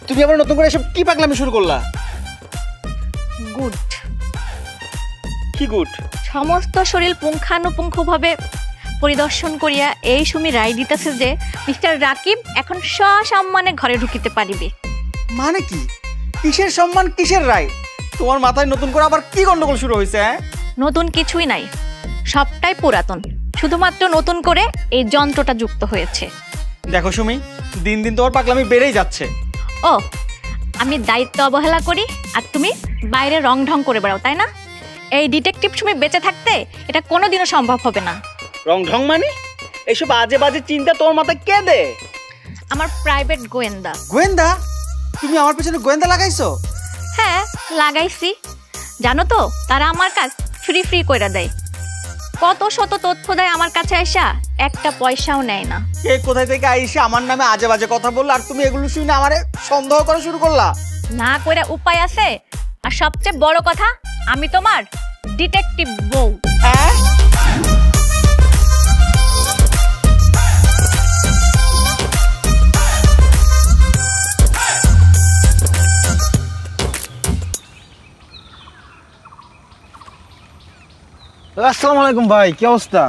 তুমি আবার নতুন করে এসব কি পাগলামি শুরু করলা? গুড। কি গুড? সমস্ত শরীর পুঙ্খানুপুঙ্খভাবে পরিদর্শন করিয়া এই সুমি রায় দিতেছে যে মিস্টার রাকিব এখন সসম্মানে ঘরে ঢুকিতে পারিবে। মানে কি? কিসের সম্মান, কিসের রায়? তোমার মাথায় নতুন করে আবার কি গন্ডগোল শুরু হয়েছে? নতুন কিছুই নাই, সবটাই পুরাতন, শুধুমাত্র নতুন করে এই যন্ত্রটা যুক্ত হয়েছে। দেখো সুমি, দিন দিন তোমার পাগলামি বেড়েই যাচ্ছে। ও, আমি দায়িত্ব অবহেলা করি আর তুমি বাইরে রং ঢং করে বেড়াও, তাই না? এই ডিটেকটিভ সুমি বেঁচে থাকতে এটা কোনোদিনও সম্ভব হবে না। রং ঢং মানে? এইসব আজে বাজে চিন্তা তোমার মাথায় কে দে? আমার প্রাইভেট গোয়েন্দা। গোয়েন্দা? তুমি আমার পেছনে গোয়েন্দা লাগাইছো? হ্যাঁ, লাগাইছি। জানো তো, তারা আমার কাজ ফ্রি ফ্রি কইরা দেয়। কত শত তথ্য দেয় আমার কাছে আইসা, একটা পয়সাও নেয় না। কে কোথায় থেকে আইসে আমার নামে আজে বাজে কথা বললো, আর তুমি এগুলো শুনে আমারে সন্দেহ করা শুরু করলা? না কইরা উপায় আছে? আর সবচেয়ে বড় কথা, আমি তোমার ডিটেকটিভ বউ। হ্যাঁ? আসসালামু আলাইকুম ভাই, কি অবস্থা?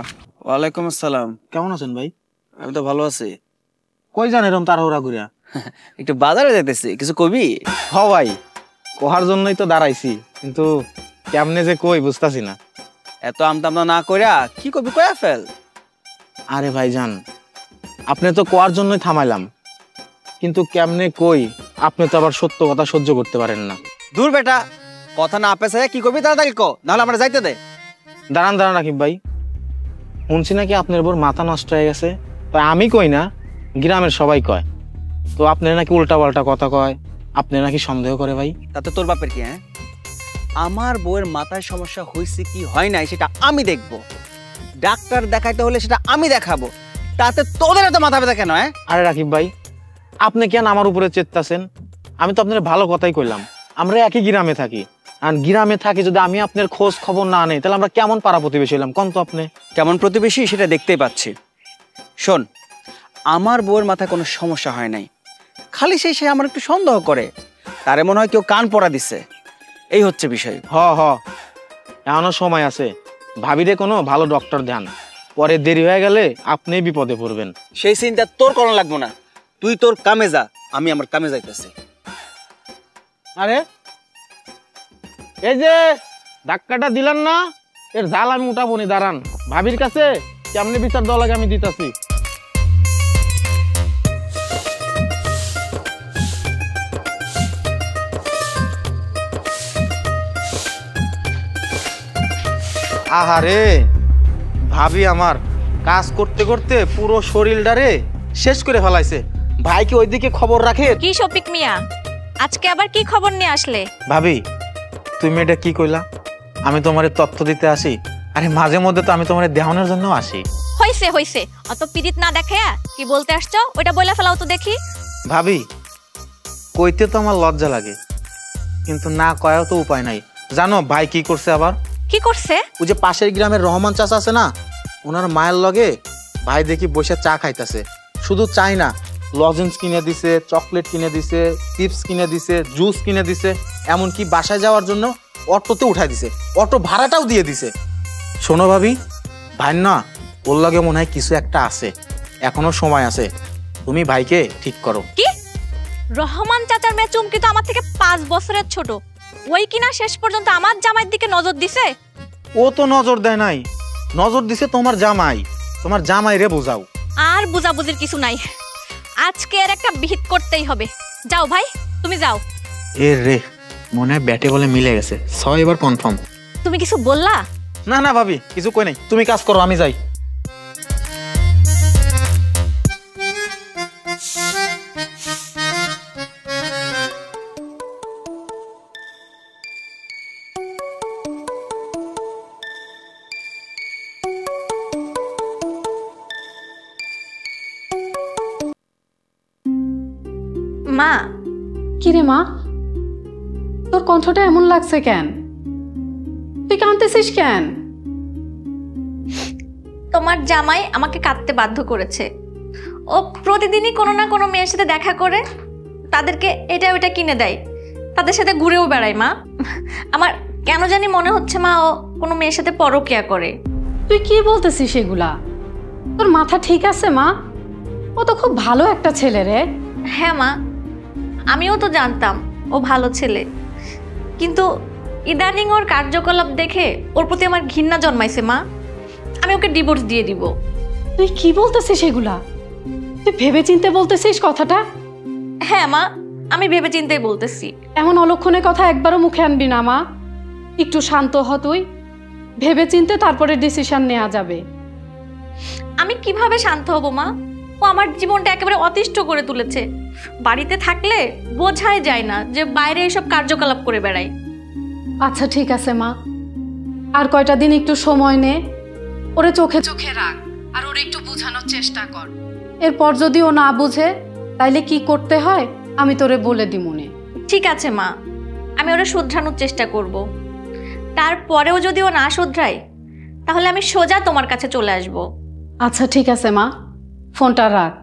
ওয়ালাইকুম আসসালাম। কেমন আছেন ভাই? আমি তো ভালো আছি। কই যান এরকম তাড়াহুড়া করিয়া? একটু বাজারে যাইতেছি, কিছু কবি? হ ভাই, কোহার জন্যই তো দাঁড়াইছি, কিন্তু কেমনে যে কই বুঝতাছি না। এত আমতামতা না কইরা কি কবি কয়া ফেল। আরে ভাই যান, আপনি তো কোয়ার জন্যই থামাইলাম, কিন্তু কেমনে কই আপনি তো আবার সত্য কথা সহ্য করতে পারেন না। দূর বেটা, কথা না পেছে কি কবি তাড়াতাড়ি কো, নাহলে আমরা যাইতে দে। দাঁড়ান দাঁড়ান রাকিব ভাই, শুনছি নাকি আপনার বোর মাথা নষ্ট হয়ে গেছে। তো আমি কই না, গ্রামের সবাই কয়। তো আপনি নাকি উল্টা পাল্টা কথা কয়, আপনি নাকি সন্দেহ করে ভাই। তাতে তোর বাপের কি? হ্যাঁ, আমার বউয়ের মাথায় সমস্যা হয়েছে কি হয় নাই সেটা আমি দেখবো। ডাক্তার দেখাইতে হলে সেটা আমি দেখাবো, তাতে তোদের এত মাথা ব্যথা কেন? হ্যাঁ? আরে রাকিব ভাই, আপনি কেন আমার উপরে চেতাছেন? আমি তো আপনার ভালো কথাই কইলাম, আমরা একই গ্রামে থাকি। আর গ্রামে থাকি যদি আমি আপনার খোঁজ খবর না নেই, তাহলে আমরা কেমন পাড়া প্রতিবেশী হলাম কোন তো? আপনি কেমন প্রতিবেশী সেটা দেখতেই পাচ্ছি। শোন, আমার বউয়ের মাথায় কোনো সমস্যা হয় নাই, খালি সে আমার একটু সন্দেহ করে, তারে মনে হয় কেউ কান পড়া দিচ্ছে, এই হচ্ছে বিষয়। হ হ, এখনো সময় আছে, ভাবিরে কোনো ভালো ডক্টর দেন, পরে দেরি হয়ে গেলে আপনি বিপদে পড়বেন। সেই চিন্তা তোর করানো লাগবো না, তুই তোর কামে যা, আমি আমার কামে যাইতেছি। আরে এই যে ধাক্কাটা দিলেন না, এর জাল আমি উঠাবো নি, দাঁড়ান। ভাবির কাছে কেমনে বিচার দেওয়া লাগে আমি দিতাছি। আহারে, ভাবি আমার কাজ করতে করতে পুরো শরীরটারে শেষ করে ফেলাইছে। ভাই কি ওইদিকে খবর রাখে? কি শফিক মিয়া, আজকে আবার কি খবর নিয়ে আসলে? ভাবি, তুমি এটা কি কইলা? আমি তোমারে তথ্য দিতে আসি? আরে মাঝে মধ্যে তো আমি তোমারে দেখানোর জন্য আসি। হইছে হইছে, অত পিরিত না দেখায়া কি বলতে আসছো ওইটা বলে ফেলাও তো দেখি। ভাবি, কইতে তো আমার লজ্জা লাগে, কিন্তু না কয়াও তো উপায় নাই। জানো ভাই কি করছে আবার? কি করছে? ওই যে পাশের গ্রামের রহমান চাচা আছে না, ওনার মায়ের লগে ভাই দেখি বসে চা খাইতেছে। শুধু চাই না, লজেন্স কিনে দিছে, চকলেট কিনে দিছে, চিপস কিনে দিছে, জুস কিনে দিছে, এমনকি বাসায় যাওয়ার জন্য অটোতে উঠাই দিছে, অটো ভাড়াটাও দিয়ে দিছে। শোনো ভাবি, ভাই না ওর লগে মনে হয় কিছু একটা আছে, এখনো সময় আছে, তুমি ভাইকে ঠিক করো। কি? রহমান চাচার মেয়ে চুমকি তো আমার থেকে 5 বছরের ছোট, ওই কিনা শেষ পর্যন্ত আমার জামাইয়ের দিকে নজর দিছে। ও তো নজর দেয় নাই, নজর দিছে তোমার জামাই। তোমার জামাই রে বোঝাও। আর বুঝাবুঝির কিছু নাই, আজকে এর একটা বিহিত করতেই হবে। যাও ভাই, তুমি যাও। এ রে, মনে হয় ব্যাটে বলে মিলে গেছে, 6 এবার কনফার্ম। তুমি কিছু বললা? না না ভাবি, কিছু কই নাই, তুমি কাজ করো, আমি যাই। মা। কি রে মা, তোর কণ্ঠটা এমন লাগছে কেন? তুই কাঁদতেছিস কেন? তোমার জামাই আমাকে কাঁদতে বাধ্য করেছে। ও প্রতিদিনই কোনো না কোনো মেয়ের সাথে দেখা করে, তাদেরকে এটা ওইটা কিনে দেয়, তাদের সাথে ঘুরেও বেড়ায় মা। আমার কেন জানি মনে হচ্ছে মা ও কোনো মেয়ের সাথে পরকীয়া করে। তুই কি বলতেছিস সেগুলা? তোর মাথা ঠিক আছে মা? ও তো খুব ভালো একটা ছেলে রে। হ্যাঁ মা, আমিও তো জানতাম ও ভালো ছেলে, কিন্তু ইদানিং ওর কার্যকলাপ দেখে ওর প্রতি আমার ঘৃণা জন্মাইছে মা। আমি ওকে ডিভোর্স দিয়ে দিব। তুই কি বলতেছিস সেগুলা? তুই ভেবে চিন্তে বলতেছিস কথাটা? হ্যাঁ মা, আমি ভেবে চিন্তেই বলতেছি। এমন অলক্ষণের কথা একবারও মুখে আনবি না মা। একটু শান্ত হ তুই, ভেবে চিন্তে তারপরে ডিসিশন নেওয়া যাবে। আমি কিভাবে শান্ত হব মা? ও আমার জীবনটা একেবারে অতিষ্ঠ করে তুলেছে। বাড়িতে থাকলে বোঝাই যায় না যে বাইরে এসব কার্যকলাপ করে বেড়ায়। আচ্ছা ঠিক আছে মা, আর কয়টা দিন একটু সময় নে, ওরে চোখে চোখে রাখ আর ওরে একটু বোঝানোর চেষ্টা কর। এরপর যদি ও না বুঝে তাইলে কি করতে হয় আমি তোরে বলে দিমুনে। ঠিক আছে মা, আমি ওরা শুধরানোর চেষ্টা করব। তারপরেও যদি ও না শুধরায় তাহলে আমি সোজা তোমার কাছে চলে আসব। আচ্ছা ঠিক আছে মা, ফোনটা রাখ।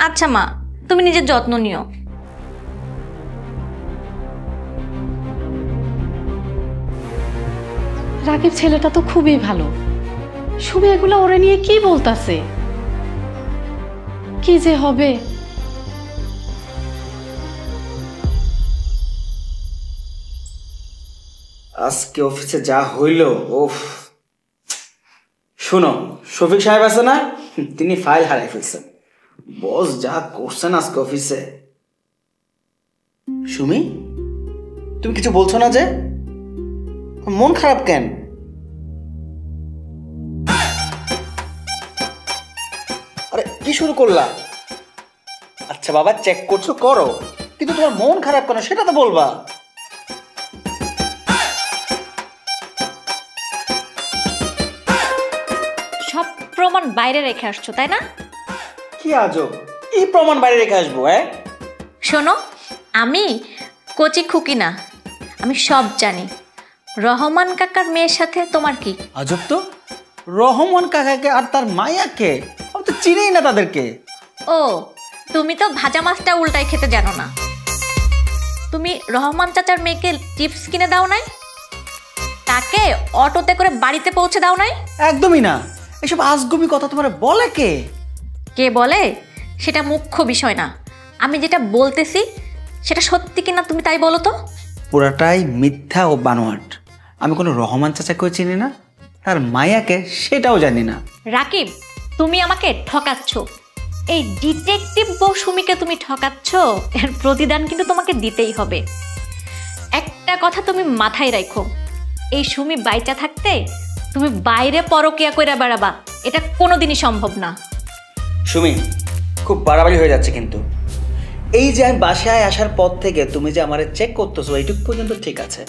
আচ্ছা মা, তুমি নিজের যত্ন নিও। রাকিব ছেলেটা তো খুবই ভালো। সুমি এগুলো ওরে নিয়ে কি বলতাছে? কি যে হবে। আজকে অফিসে যা হইল, ওফ। শুনো, শফিক সাহেব আছে না, তিনি ফাইল হারাই ফেলছেন। বস যা করছেন আজকে অফিসে। সুমি, তুমি কিছু বলছো না যে? মন খারাপ কেন? আরে কি শুরু করলা? আচ্ছা বাবা, চেক করছো করো, কিন্তু তোমার মন খারাপ কেন সেটা তো বলবা। সব প্রমাণ বাইরে রেখে আসছো তাই না? কি আজব, কি প্রমাণ বাইরে রেখে আসবো? শোনো, আমি কচি খুকি না, আমি সব জানি। রহমান কাকার মেয়ের সাথে তোমার কি? আজব তো, রহমান কাকাকে আর তার মায়াকে আমি তো চিনিই না তাদেরকে। ও, তুমি তো ভাজা মাছটা উল্টাই খেতে জানো না। তুমি রহমান চাচার মেয়েকে চিপস কিনে দাও নাই? তাকে অটোতে করে বাড়িতে পৌঁছে দাও নাই? একদমই না, এসব আজগুবি কথা তোমার বলে কে? কে বলে সেটা মুখ্য বিষয় না, আমি যেটা বলতেছি সেটা সত্যি কিনা তুমি তাই বলো তো। পুরাটাই মিথ্যা ও বানোয়াট। আমি কোনো রহমান চাচাকেও চিনি না, তার মায়াকে সেটাও জানি না। রাকিব, তুমি আমাকে ঠকাচ্ছ। এই ডিটেকটিভ বউ সুমিকে তুমি ঠকাচ্ছ, এর প্রতিদান কিন্তু তোমাকে দিতেই হবে। একটা কথা তুমি মাথায় রাখো, এই সুমি বাইচা থাকতে তুমি বাইরে পরকিয়া কইরা বেড়াবা, এটা কোনোদিনই সম্ভব না। সুমি, খুব বাড়াবাড়ি হয়ে যাচ্ছে কিন্তু। এই যে আমি বাসায় আসার পর থেকে তুমি যে আমারে চেক করতেছো এইটুকু পর্যন্ত ঠিক আছে,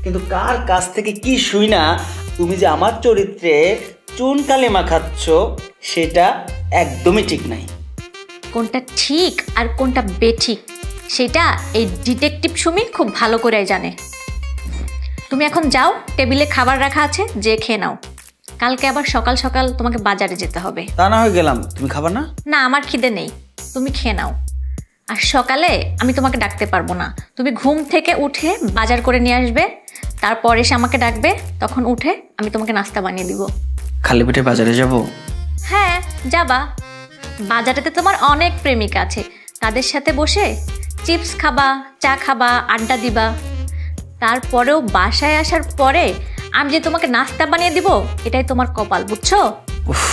কিন্তু কার কাছ থেকে কি শুই না তুমি যে আমার চরিত্রে চুন কালি মাখাচ্ছ সেটা একদমই ঠিক নাই। কোনটা ঠিক আর কোনটা বেঠিক সেটা এই ডিটেকটিভ সুমি খুব ভালো করে জানে। তুমি এখন যাও, টেবিলে খাবার রাখা আছে, যে খেয়ে নাও। কালকে আবার সকাল সকাল তোমাকে বাজারে যেতে হবে। তা না হয়ে গেলাম, তুমি খাবার না? না, আমার খিদে নেই, তুমি খেয়ে নাও। আর সকালে আমি তোমাকে ডাকতে পারবো না, তুমি ঘুম থেকে উঠে বাজার করে নিয়ে আসবে, তারপর এসে আমাকে ডাকবে, তখন উঠে আমি তোমাকে নাস্তা বানিয়ে দিব। খালি পেটে বাজারে যাব? হ্যাঁ যাবা, বাজারেতে তোমার অনেক প্রেমিকা আছে, তাদের সাথে বসে চিপস খাবা, চা খাবা, আড্ডা দিবা। তারপরেও বাসায় আসার পরে আমি যে তোমাকে নাস্তা বানিয়ে দিব, এটাই তোমার কপাল, বুঝছো? উফ,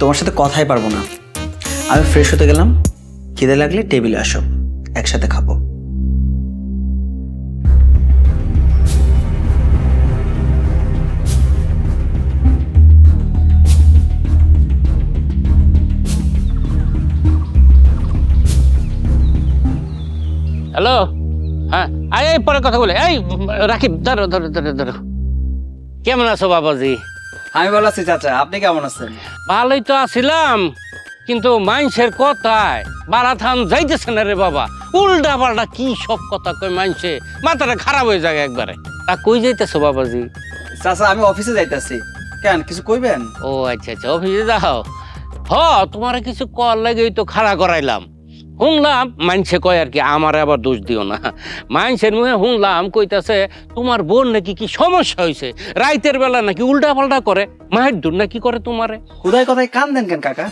তোমার সাথে কথাই পারবো না। আমি ফ্রেশ হতে গেলাম, খিদে লাগলে টেবিলে আসো, একসাথে খাবো। হ্যালো, হ্যাঁ এই পরে কথা বলে। এই রাকিব, ধরো ধরো ধরো ধরো। কেমন আছো বাবাজি? আমি ভালো আছি চাচা, আপনি কেমন আছেন? ভালোই তো আছিলাম, কিন্তু মানুষের কথায় বারাথান যাইতেছে না রে বাবা। উল্টা পাল্টা কি সব কথা কই মানুষে, মাথাটা খারাপ হয়ে যায় একবারে। তা কই যাইতেছো বাবাজি? চাচা আমি অফিসে যাইতাছি। কেন, কিছু কইবেন? ও আচ্ছা আচ্ছা, অফিসে যাও। হ, তোমার কিছু কল লাগেই তো খাড়া করাইলাম। শুনলাম মানছে কয় আর কি, আমার আবার দোষ দিও না, মানছের মুখে শুনলাম কইতাছে তোমার বোন নাকি কি সমস্যা হয়েছে, রাইতের বেলা নাকি উল্টা পাল্টা করে, মায়ের দূর নাকি করে তোমারে। হুদায় কথায় কান দেন কেন কাকা?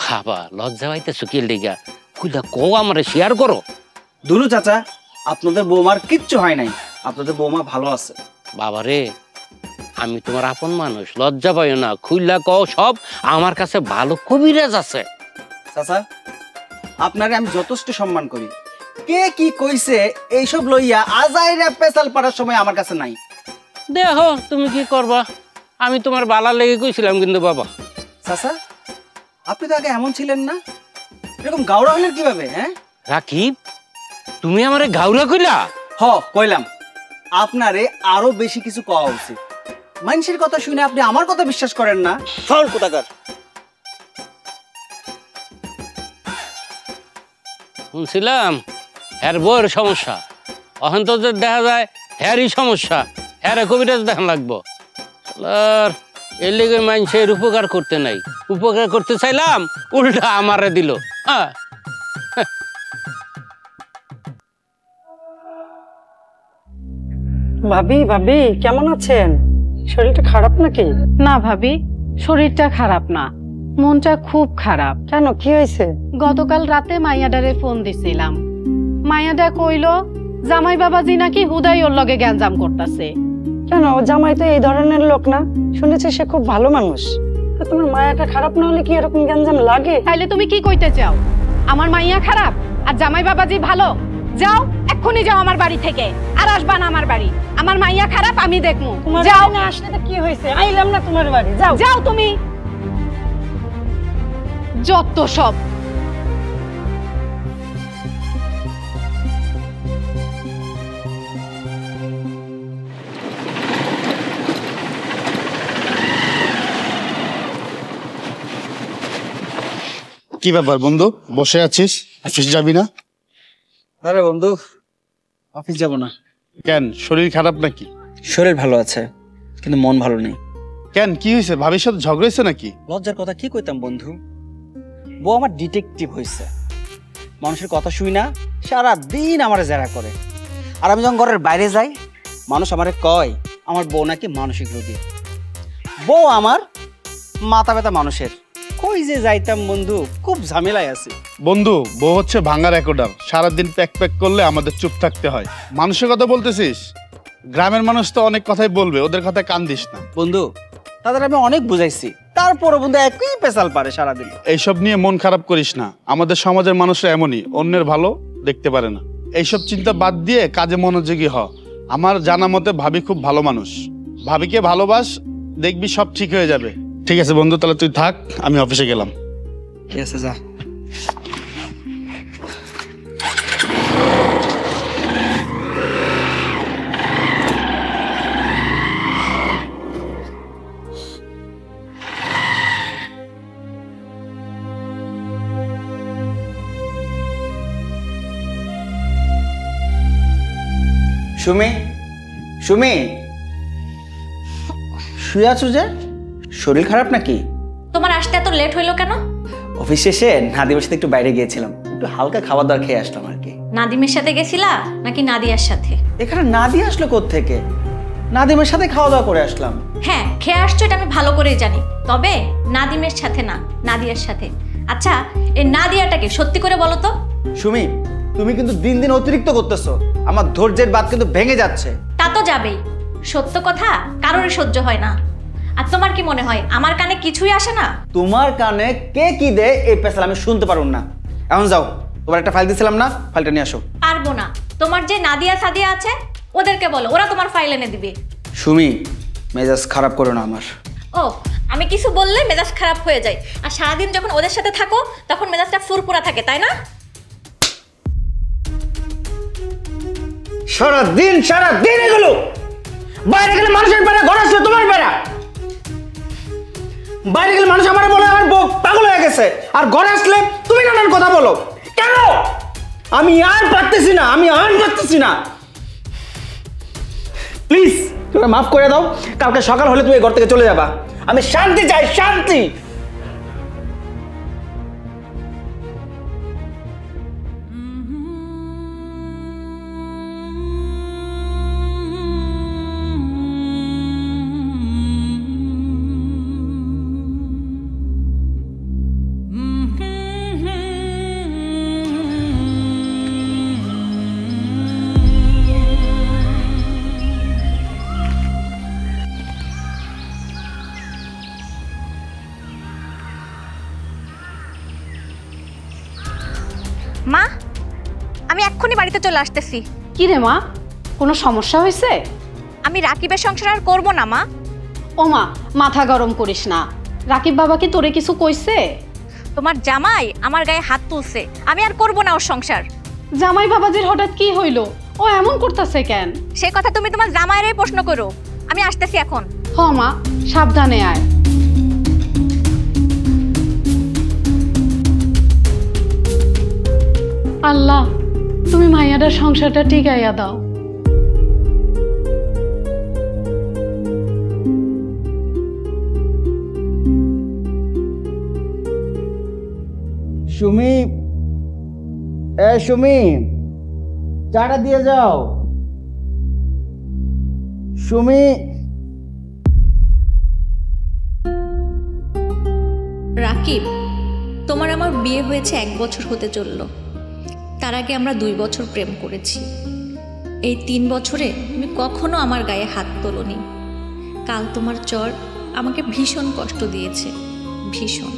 বাবা লজ্জা পাইতেছো কি লিগা, খুইলা কও আমারে শেয়ার করো। দুলু চাচা, আপনাদের বৌমার কিচ্ছু হয় নাই, আপনাদের বৌমা ভালো আছে। বাবারে আমি তোমার আপন মানুষ, লজ্জা পাইও না, খুইলা কও সব, আমার কাছে ভালো কবিরাজ আছে। চাচা, আপনারে আমি যথেষ্ট সম্মান করি, কে কি কইছে এইসব লইয়া আজাইরা পেশাল পাড়ার সময় আমার কাছে নাই। দেখো তুমি কি করবা, আমি তোমার বালা লেগে কইছিলাম কিন্তু বাবা। চাচা, আপনি তো আগে এমন ছিলেন না, এরকম গাউরা হলেন কিভাবে? হ্যাঁ রাকিব, তুমি আমারে গাউরা কইলা? হ কইলাম, আপনারে আরো বেশি কিছু কওয়া উচিত। মানুষের কথা শুনে আপনি আমার কথা বিশ্বাস করেন না, ফল কোথাকার। শুনছিলাম হ্যার বউয়ের সমস্যা, অহন তো যে দেখা যায় হ্যারই সমস্যা, হ্যারে কবিরাজ দেখা লাগবো। এর লিগে মানুষের উপকার করতে নাই, উপকার করতে চাইলাম উল্টা আমারে দিল। হ্যাঁ ভাবি ভাবি কেমন আছেন? শরীরটা খারাপ নাকি? না ভাবি, শরীরটা খারাপ না, মনটা খুব খারাপ। কেন, কি হয়েছে? গতকাল রাতে মাইয়াডারে ফোন দিছিলাম, মাইয়াডা কইলো জামাই বাবাজি নাকি হুদাই ওর লগে গ্যাঞ্জাম করতেছে। কেন, ও জামাই তো এই ধরনের লোক না, শুনেছি সে খুব ভালো মানুষ। তো তোমার মায়াটা খারাপ না হলে কি এরকম গ্যাঞ্জাম লাগে? তাইলে তুমি কি কইতে চাও, আমার মাইয়া খারাপ আর জামাই বাবাজি ভালো? যাও এক্ষুনি যাও আমার বাড়ি থেকে, আর আসবা না আমার বাড়ি। আমার মাইয়া খারাপ, আমি দেখমু। যাও। না আসলে তো কি হয়েছে, আইলাম না তোমার বাড়ি, যাও যাও তুমি। যত সব। কি ব্যাপার বন্ধু, বসে আছিস, অফিস যাবি না? আরে বন্ধু, অফিস যাব না। কেন, শরীর খারাপ নাকি? শরীর ভালো আছে কিন্তু মন ভালো নেই। কেন, কি হয়েছে? ভাবির সাথে ঝগড়া হয়েছে নাকি? লজ্জার কথা কি কইতাম বন্ধু, বউ আমার ডিটেকটিভ হয়েছে, মানুষের কথা শুই না, সারা দিন আমারে জেরা করে। আর আমি যখন ঘরের বাইরে যাই, মানুষ আমারে কয় আমার বউ নাকি মানসিক রোগী। বউ আমার মাথা ব্যথা মানুষের। কই যে যাইতাম বন্ধু, খুব ঝামেলায় আছি। বন্ধু, বউ হচ্ছে ভাঙা রেকর্ডার, সারাদিন প্যাক প্যাক করলে আমাদের চুপ থাকতে হয়। মানুষের কথা বলতেছিস, গ্রামের মানুষ তো অনেক কথাই বলবে, ওদের কথায় কান দিস না। বন্ধু, তাদের আমি অনেক বুঝাইছি, তারপরও বন্ধু একই পেশাল পারে সারাদিন। এইসব নিয়ে মন খারাপ করিস না, আমাদের সমাজের মানুষরা এমনই, অন্যের ভালো দেখতে পারে না। এইসব চিন্তা বাদ দিয়ে কাজে মনোযোগী হ। আমার জানা মতে ভাবি খুব ভালো মানুষ, ভাবিকে ভালোবাস, দেখবি সব ঠিক হয়ে যাবে। ঠিক আছে বন্ধু, তাহলে তুই থাক, আমি অফিসে গেলাম। ঠিক আছে, যা। সুমি, সুমি, শুয়ে আছো যে? শরীর খারাপ নাকি? তোমার আসতে এত লেট হইলো কেন? অফিস শেষে নাদিমের সাথে একটু বাইরে গিয়েছিলাম, একটু হালকা খাবার দাবার খেয়ে আসলাম আর কি। নাদিমের সাথে গেছিলা নাকি নাদিয়ার সাথে? এখানে নাদি আসলো কোত্থেকে? নাদিমের সাথে খাওয়া দাওয়া করে আসলাম। হ্যাঁ, খেয়ে আসছো এটা আমি ভালো করেই জানি, তবে নাদিমের সাথে না, নাদিয়ার সাথে। আচ্ছা, এই নাদিয়াটাকে সত্যি করে বলো তো। সুমি, তুমি কিন্তু দিন দিন অতিরিক্ত করতেছো, আমার ধৈর্যের বাঁধ কিন্তু ভেঙে যাচ্ছে। তা তো যাবেই, সত্য কথা কারোরই সহ্য হয় না। আর তোমার কি মনে হয় আমার কানে কিছুই আসে না? তোমার কানে কে কি দেয় এই পেশাল আমি শুনতে পারুন না। এখন যাও, তোমার একটা ফাইল দিছিলাম না, ফাইলটা নিয়ে আসো। পারবো না, তোমার যে নাদিয়া সাদিয়া আছে ওদেরকে বলো, ওরা তোমার ফাইল এনে দিবে। সুমি, মেজাজ খারাপ করো না আমার। ও, আমি কিছু বললে মেজাজ খারাপ হয়ে যায়, আর সারাদিন যখন ওদের সাথে থাকো তখন মেজাজটা ফুরফুরা থাকে, তাই না? সারাদিন এগুলো, বাইরে গেলে মানুষের বেড়া, ঘরে আসলে তোমার বেড়া। বাইরে গেলে মানুষ আমার বলে আমার বউ পাগল হয়ে গেছে, আর ঘরে আসলে তুমি নানান কথা বলো। কেন? আমি আর পারতেছি না, আমি আর পারতেছি না। প্লিজ তুমি মাফ করে দাও, কালকে সকাল হলে তুমি ঘর থেকে চলে যাবা। আমি শান্তি চাই, শান্তি। চলে আসতেছি। কি রে মা, কোনো সমস্যা হয়েছে? আমি রাকিবের সংসার আর করবো না মা। ও মা, মাথা গরম করিস না। রাকিব বাবা কি তোরে কিছু কইছে? তোমার জামাই আমার গায়ে হাত তুলছে, আমি আর করবো না ওর সংসার। জামাই বাবাজির হঠাৎ কি হইলো? ও এমন করতেছে কেন? সে কথা তুমি তোমার জামাইয়েরই প্রশ্ন করো। আমি আসতেছি এখন। হ মা, সাবধানে আয়। আল্লাহ, তুমি মাইয়াটার সংসারটা টিকাইয়া দাও। সুমি, সুমি, চাটা দিয়ে যাও। সুমি। রাকিব, তোমার আমার বিয়ে হয়েছে 1 বছর হতে চলল। তার আগে আমরা 2 বছর প্রেম করেছি। এই 3 বছরে তুমি কখনো আমার গায়ে হাত তোলোনি। কাল তোমার চর আমাকে ভীষণ কষ্ট দিয়েছে, ভীষণ।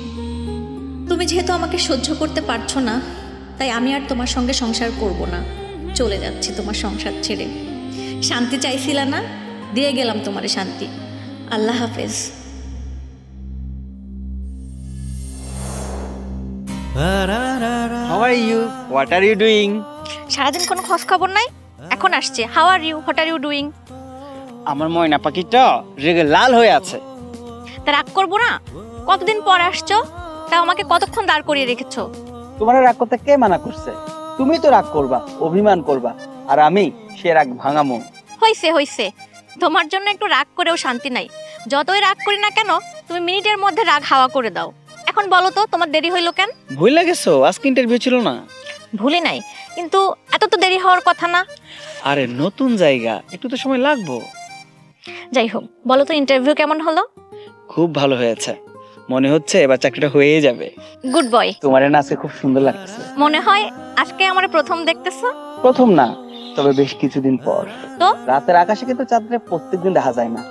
তুমি যেহেতু আমাকে সহ্য করতে পারছো না, তাই আমি আর তোমার সঙ্গে সংসার করব না। চলে যাচ্ছি তোমার সংসার ছেড়ে। শান্তি চাইছিলা না, দিয়ে গেলাম তোমারে শান্তি। আল্লাহ হাফেজ। How are you? What are you doing? সারাদিন কোনো খোঁজ খবর নাই, এখন আসছে। How are you, what are you doing? আমার ময়না পাখিটা রেগে লাল হয়ে আছে। তা রাগ করবো না? কতদিন পর আসছো, তা আমাকে কতক্ষণ দাঁড় করিয়ে রেখেছো? তোমার রাগ করতে কে মানা করছে? তুমি তো রাগ করবা, অভিমান করবা, আর আমি সে রাগ ভাঙামো। হইছে হইছে, তোমার জন্য একটু রাগ করেও শান্তি নাই। যতই রাগ করি না কেন, তুমি মিনিটের মধ্যে রাগ হাওয়া করে দাও। এখন বলো তো, তোমার দেরি হইলো কেন? ভুলে গেছো আজকে ইন্টারভিউ ছিল না? ভুলি নাই, কিন্তু এত তো দেরি হওয়ার কথা না। আরে নতুন জায়গা, একটু তো সময় লাগবো। যাই হোক, বলো তো ইন্টারভিউ কেমন হলো? খুব ভালো হয়েছে, মনে হচ্ছে এবার চাকরিটা হয়ে যাবে। Good boy. তোমার না আজকে খুব সুন্দর লাগছে। মনে হয় আজকে আমার প্রথম দেখতেছো? প্রথম না, তবে বেশ কিছুদিন পর। তো রাতের আকাশে কিন্তু চাঁদটা প্রত্যেকদিন দেখা যায় না,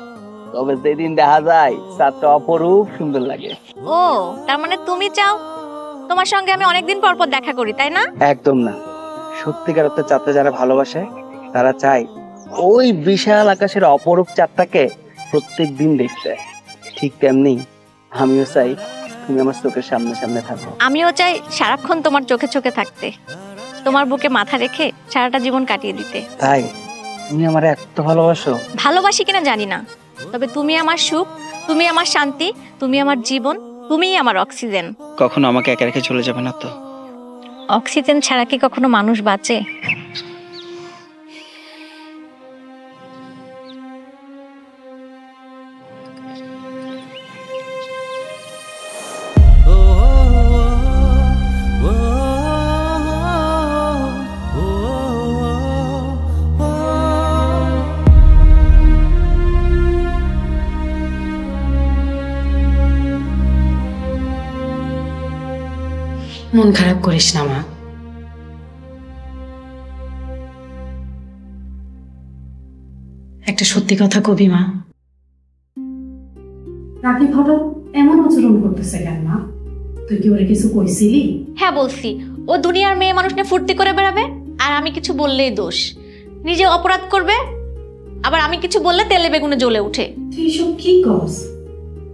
তবে যেদিন দেখা যায় চাঁদটা অপরূপ সুন্দর লাগে। ও, তার মানে তুমি চাও তোমার সঙ্গে আমি অনেকদিন পর পর দেখা করি, তাই না? একদম না, সত্যিকার অর্থে চাঁদটা যারা ভালোবাসে তারা চায় ওই বিশাল আকাশের অপরূপ চাঁদটাকে প্রত্যেক দিন দেখতে। ঠিক তেমনি আমিও চাই তুমি আমার চোখের সামনে সামনে থাকো। আমিও চাই সারাক্ষণ তোমার চোখে চোখে থাকতে, তোমার বুকে মাথা রেখে সারাটা জীবন কাটিয়ে দিতে। তাই তুমি আমার এত ভালোবাসো? ভালোবাসি কিনা জানি না, তবে তুমি আমার সুখ, তুমি আমার শান্তি, তুমি আমার জীবন, তুমিই আমার অক্সিজেন। কখনো আমাকে একা রেখে চলে যাবে না তো? অক্সিজেন ছাড়া কি কখনো মানুষ বাঁচে? মন খারাপ করিস না মা। একটা সত্যি কথা কবি মা। রাকিব হঠাৎ এমন আচরণ করতেছে কেন মা? তুই কি ওরে কিছু কইছিলি? হ্যাঁ বলছি, ও দুনিয়ার মেয়ে মানুষ নিয়ে ফুর্তি করে বেড়াবে, আর আমি কিছু বললেই দোষ। নিজে অপরাধ করবে, আবার আমি কিছু বললে তেলে বেগুনে জ্বলে উঠে। তুই এসব কি করস?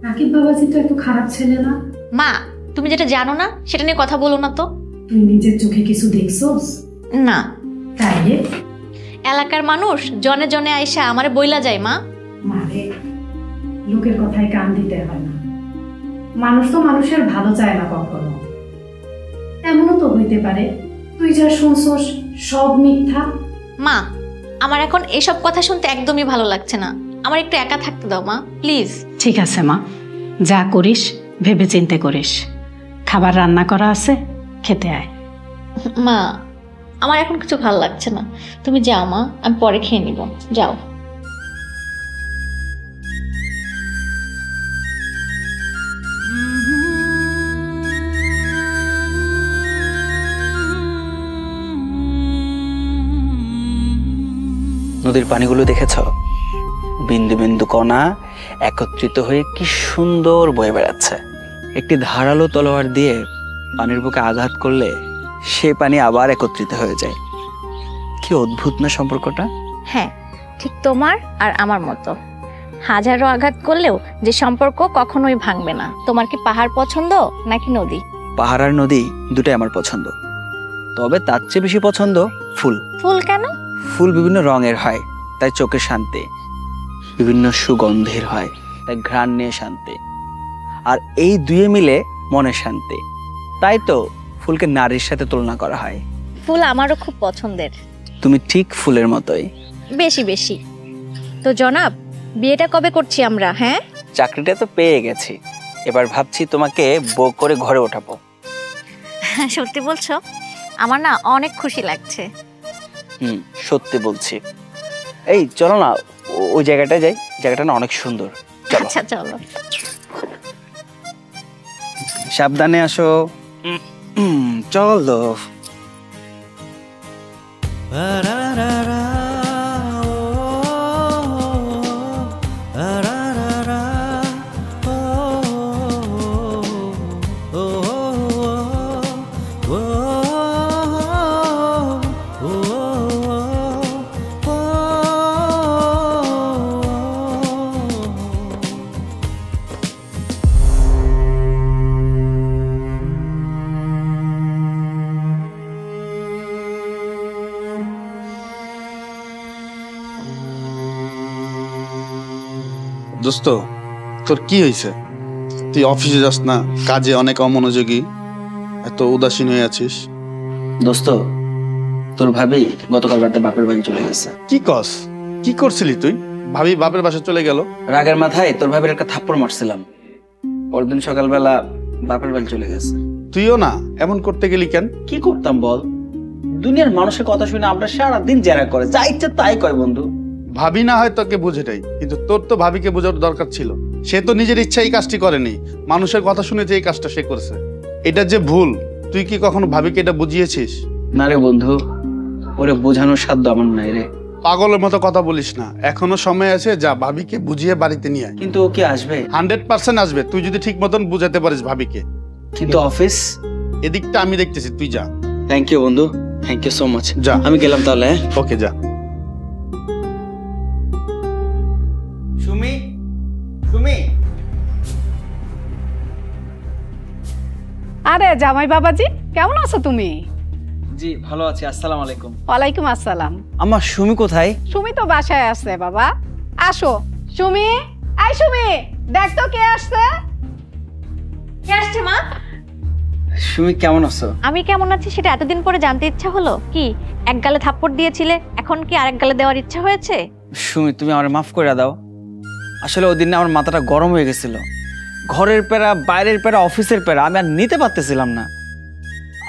রাকিব বাবাজি তো এত খারাপ ছেলে না। মা, তুমি যেটা জানো না সেটা নিয়ে কথা বলো না তো। তুই নিজের চোখে কিছু দেখছস? না। তাইলে এলাকার মানুষ জনে জনে আইসা আমারে বইলা যায় মা। মারে, লোকের কথায় কান দিতে হয় না। মানুষ তো মানুষের ভালো চায় না কখনো। এমনও তো হইতে পারে তুই যা শুনছস সব মিথ্যা। মা, আমার এখন এসব কথা শুনতে একদমই ভালো লাগছে না। আমার একটু একা থাকতে দাও মা, প্লিজ। ঠিক আছে মা, যা করিস ভেবে চিন্তে করিস। খাবার রান্না করা আছে, খেতে আয়। মা, আমার এখন কিছু ভালো লাগছে না, তুমি যাও মা, আমি পরে খেয়ে নিব। যাও। নদীর পানিগুলো দেখেছ? বিন্দু বিন্দু কণা একত্রিত হয়ে কি সুন্দর বয়ে বেড়াচ্ছে। একটি ধারালো তলোয়ার দিয়ে পানির বুকে আঘাত করলে সে পানি আবার একত্রিত হয়ে যায়। কি অদ্ভুত না সম্পর্কটা? হ্যাঁ, ঠিক তোমার আর আমার মতো। হাজারো আঘাত করলেও যে সম্পর্ক কখনোই ভাঙবে না। তোমার কি পাহাড় পছন্দ নাকি নদী? পাহাড় আর নদী দুটাই আমার পছন্দ, তবে তার চেয়ে বেশি পছন্দ ফুল। ফুল কেন? ফুল বিভিন্ন রঙের হয়, তাই চোখে শান্তি। বিভিন্ন সুগন্ধের হয়, তাই ঘ্রাণ নিয়ে শান্তি। আর এই দুয়ে মিলে মনে শান্তি। তাই তো ফুলকে নারীর সাথে তুলনা করা হয়। ফুল আমারও খুব পছন্দের। তুমি ঠিক ফুলের মতোই। বেশি বেশি। তো জনাব, বিয়েটা কবে করছি আমরা? হ্যাঁ, চাকরিটা তো পেয়ে গেছি, এবার ভাবছি তোমাকে বউ করে ঘরে ওঠাবো। সত্যি বলছো? আমার না অনেক খুশি লাগছে। সত্যি বলছি। এই চলো না ওই জায়গাটায় যাই, জায়গাটা না অনেক সুন্দর। চলো। আচ্ছা চলো। সাবধানে আসো। চলো। দোস্ত, তোর কি হয়েছে? তুই অফিসে যাস না, কাজে অনেক অমনোযোগী, এত উদাসীন হয়ে আছিস। দোস্ত, তোর ভাবি গতকাল রাতে বাপের বাড়ি চলে গেছে। কি কস? কি করছিলি তুই? ভাবি বাপের বাসা চলে গেল? রাগের মাথায় তোর ভাবির একটা থাপ্পড় মারছিলাম, পরদিন সকালবেলা বাপের বাড়ি চলে গেছে। তুইও না এমন করতে গেলি কেন? কি করতাম বল? দুনিয়ার মানুষের কথা শুনে আমরা সারাদিন জেরা করে, যা ইচ্ছা তাই কয় বন্ধু। ভাবি না হয় তোকে বুঝেটাই, কিন্তু তোর তো ভাবিকে বোঝার দরকার ছিল। সে তো নিজের ইচ্ছা এই কাজটি করেনি, মানুষের কথা শুনে যে এই কাজটা সে করেছে। এটা যে ভুল, তুই কি কখনো ভাবিকে এটা বুঝিয়েছিস? না রে বন্ধু, ওরে বোঝানোর সাধ্য আমার নাই রে। পাগলের মতো কথা বলিস না, এখনো সময় আছে, যা ভাবিকে বুঝিয়ে বাড়িতে নিয়ে আয়। কিন্তু ও কি আসবে? 100% আসবে, তুই যদি ঠিক মতন বুঝাতে পারিস ভাবিকে। কিন্তু অফিস এদিকটা আমি দেখতেছি, তুই যা। থ্যাংক ইউ বন্ধু, থ্যাংক ইউ সো মাচ। যা। আমি গেলাম তাহলে। ওকে, যা। সুমি, সুমি। আরে জামাই বাবাজি, কেমন আছো তুমি? জি ভালো আছি, আসসালামু আলাইকুম। ওয়ালাইকুম আসসালাম। আমার সুমি কোথায়? সুমি তো বাসায় আছে বাবা। আসো সুমি। আই সুমি, দেখ তো কে আসছে। কে আসছে মা? সুমি কেমন আছো? আমি কেমন আছি সেটা এতদিন পরে জানতে ইচ্ছা হলো? কি এক গালে থাপ্পড় দিয়েছিলে, এখন কি আরেক গালে দেওয়ার ইচ্ছা হয়েছে? সুমি তুমি আমার মাফ করে দাও। আসলে ওই দিন না আমার মাথাটা গরম হয়ে গেছিল। ঘরের প্যারা, বাইরের প্যারা, অফিসের প্যারা আমি আর নিতে পারতেছিলাম না।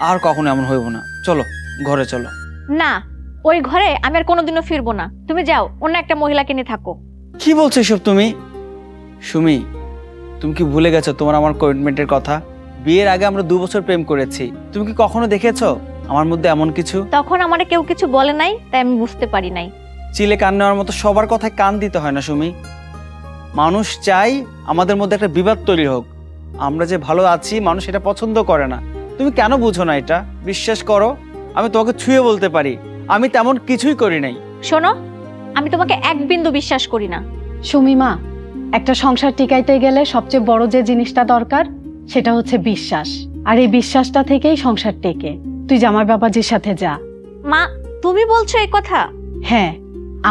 আর কখনো এমন হইব না। চলো ঘরে চলো। না, ওই ঘরে আমি আর কোনোদিনও ফিরবো না। তুমি যাও, অন্য একটা মহিলাকে নিয়ে থাকো। কি বলছো এসব তুমি? সুমি, তুমি কি ভুলে গেছো তোমার আমার কমিটমেন্টের কথা? বিয়ের আগে আমরা 2 বছর প্রেম করেছি। তুমি কি কখনো দেখেছো আমার মধ্যে এমন কিছু? তখন আমারে কেউ কিছু বলে নাই, তাই আমি বুঝতে পারি নাই। চিলে কান নেওয়ার মতো সবার কথায় কান দিতে হয় না সুমি। মানুষ চাই আমাদের মধ্যে একটা বিবাদ তৈরি হোক। আমরা যে ভালো আছি মানুষ এটা পছন্দ করে না। তুমি কেন বুঝো না এটা? বিশ্বাস করো, আমি তোমাকে ছুঁয়ে বলতে পারি আমি তেমন কিছুই করি নাই। শোনো, আমি তোমাকে এক বিন্দু বিশ্বাস করি না। সুমি মা, একটা সংসার টিকাইতে গেলে সবচেয়ে বড় যে জিনিসটা দরকার সেটা হচ্ছে বিশ্বাস। আর এই বিশ্বাসটা থেকেই সংসার টেকে। তুই জামাই বাবাজির সাথে যা। মা, তুমি বলছো এই কথা? হ্যাঁ,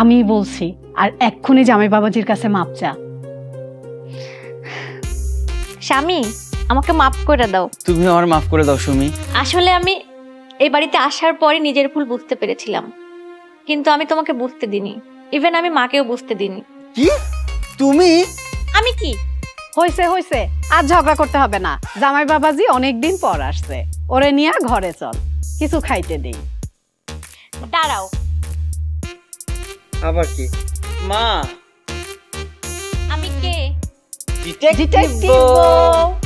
আমি বলছি। আর এক্ষুনি জামাই বাবাজির কাছে মাপ চা। স্বামী, আমাকে মাফ করে দাও। তুমি আমার মাফ করে দাও সুমি। আসলে আমি এই বাড়িতে আসার পরে নিজের ভুল বুঝতে পেরেছিলাম, কিন্তু আমি তোমাকে বুঝতে দিইনি। ইভেন আমি মাকেও বুঝতে দিইনি। কি? তুমি? আমি কি? হইছে হইছে, আর ঝগড়া করতে হবে না। জামাই বাবাজি অনেকদিন পর আসছে, ওরে নিয়ে ঘরে চল, কিছু খাইতে দেই। দাঁড়াও। আবার কি? মা, আমি কে? ডিটেকটিভ ডিটেকটিভ বউ। বউ।